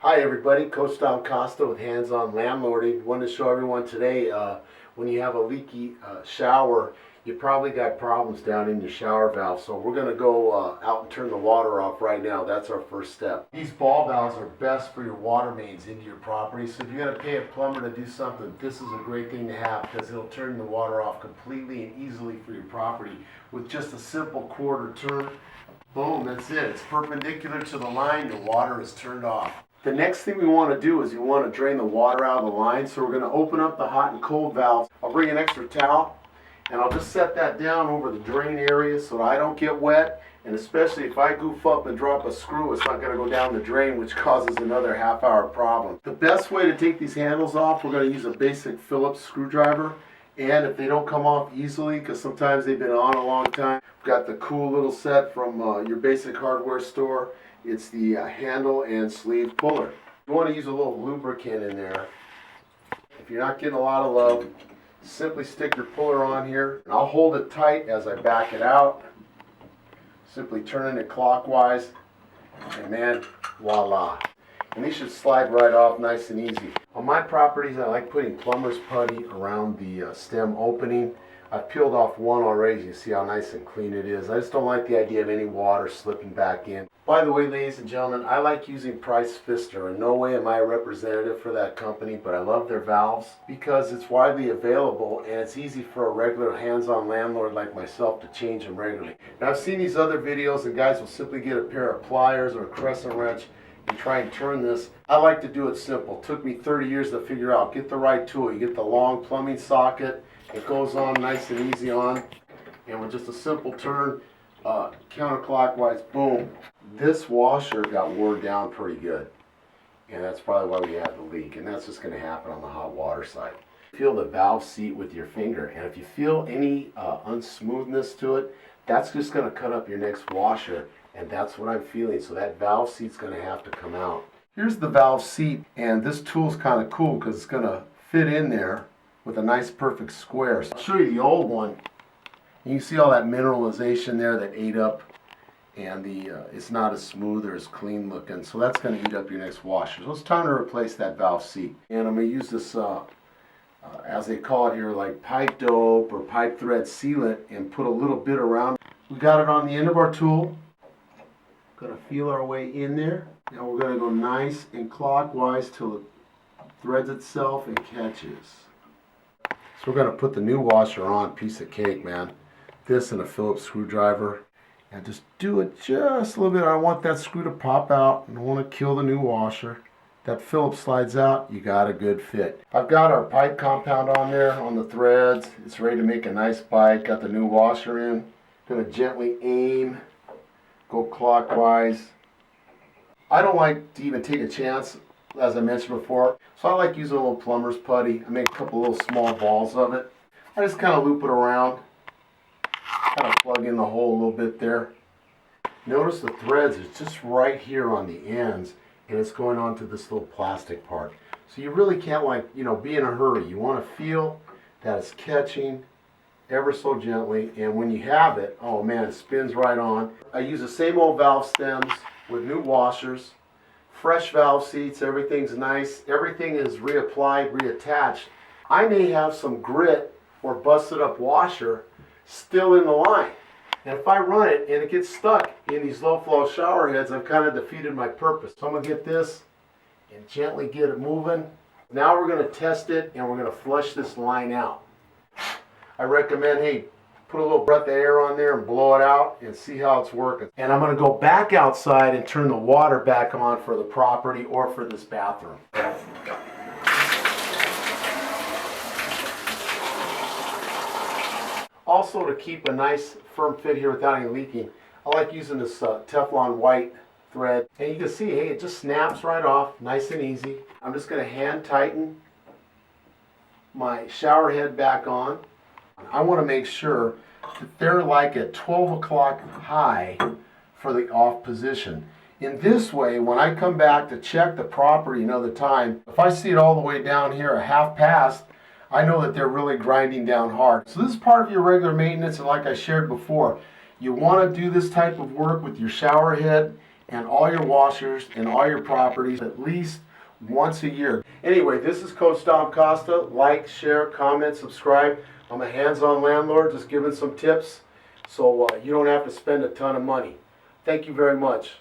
Hi everybody, Coach Dom Costa with Hands-On Landlord. Wanted to show everyone today when you have a leaky shower, you probably got problems down in your shower valve. So we're going to go out and turn the water off right now. That's our first step. These ball valves are best for your water mains into your property. So if you're going to pay a plumber to do something, this is a great thing to have because it'll turn the water off completely and easily for your property with just a simple quarter turn. Boom, that's it. It's perpendicular to the line, the water is turned off. The next thing we want to do is we want to drain the water out of the line. So we're going to open up the hot and cold valves. I'll bring an extra towel and I'll just set that down over the drain area so that I don't get wet. And especially if I goof up and drop a screw, it's not going to go down the drain, which causes another half-hour problem. The best way to take these handles off, we're going to use a basic Phillips screwdriver. And if they don't come off easily, because sometimes they've been on a long time, we've got the cool little set from your basic hardware store. It's the handle and sleeve puller. You want to use a little lubricant in there. If you're not getting a lot of love, simply stick your puller on here. And I'll hold it tight as I back it out. Simply turning it clockwise. And man, voila. And these should slide right off nice and easy. On my properties, I like putting plumber's putty around the stem opening. I've peeled off one already. You see how nice and clean it is. I just don't like the idea of any water slipping back in. By the way, ladies and gentlemen, I like using Price Pfister. In no way am I a representative for that company, but I love their valves because it's widely available and it's easy for a regular hands-on landlord like myself to change them regularly. Now, I've seen these other videos and guys will simply get a pair of pliers or a crescent wrench and try and turn this. I like to do it simple. It took me 30 years to figure out. Get the right tool. You get the long plumbing socket. It goes on nice and easy on. And with just a simple turn, counterclockwise, boom. This washer got wore down pretty good. And that's probably why we had the leak. And that's just going to happen on the hot water side. Feel the valve seat with your finger. And if you feel any unsmoothness to it, that's just going to cut up your next washer. And that's what I'm feeling. So that valve seat's going to have to come out. Here's the valve seat. And this tool's kind of cool because it's going to fit in there with a nice perfect square. So I'll show you the old one. You can see all that mineralization there that ate up. And it's not as smooth or as clean looking. So that's going to eat up your next washer. So it's time to replace that valve seat. And I'm going to use this, as they call it here, like pipe dope or pipe thread sealant and put a little bit around. We got it on the end of our tool. Going to feel our way in there. Now we're going to go nice and clockwise till it threads itself and catches. So we're going to put the new washer on. Piece of cake, man. This and a Phillips screwdriver. And just do it just a little bit. I want that screw to pop out. I don't want to kill the new washer. That Phillips slides out, you got a good fit. I've got our pipe compound on there on the threads. It's ready to make a nice bite. Got the new washer in. Going to gently aim. Go clockwise. I don't like to even take a chance, as I mentioned before. So I like using a little plumber's putty. I make a couple little small balls of it. I just kind of loop it around. Kind of plug in the hole a little bit there. Notice the threads is just right here on the ends and it's going onto this little plastic part. So you really can't be in a hurry. You want to feel that it's catching ever so gently, and when you have it, oh man, it spins right on. I use the same old valve stems with new washers, fresh valve seats, everything's nice, everything is reapplied, reattached. I may have some grit or busted up washer still in the line. And if I run it and it gets stuck in these low flow shower heads, I've kind of defeated my purpose. So I'm going to get this and gently get it moving. Now we're going to test it and we're going to flush this line out. I recommend, hey, put a little breath of air on there and blow it out and see how it's working. And I'm going to go back outside and turn the water back on for the property or for this bathroom. Also, to keep a nice firm fit here without any leaking, I like using this Teflon white thread. And you can see, hey, it just snaps right off, nice and easy. I'm just going to hand tighten my shower head back on. I want to make sure that they're like at 12 o'clock high for the off position. In this way, when I come back to check the property another time, if I see it all the way down here, a half past, I know that they're really grinding down hard. So this is part of your regular maintenance, and like I shared before, you want to do this type of work with your shower head and all your washers and all your properties at least once a year. Anyway, this is Coach Dom Costa. Like, share, comment, subscribe. I'm a hands-on landlord, just giving some tips so you don't have to spend a ton of money. Thank you very much.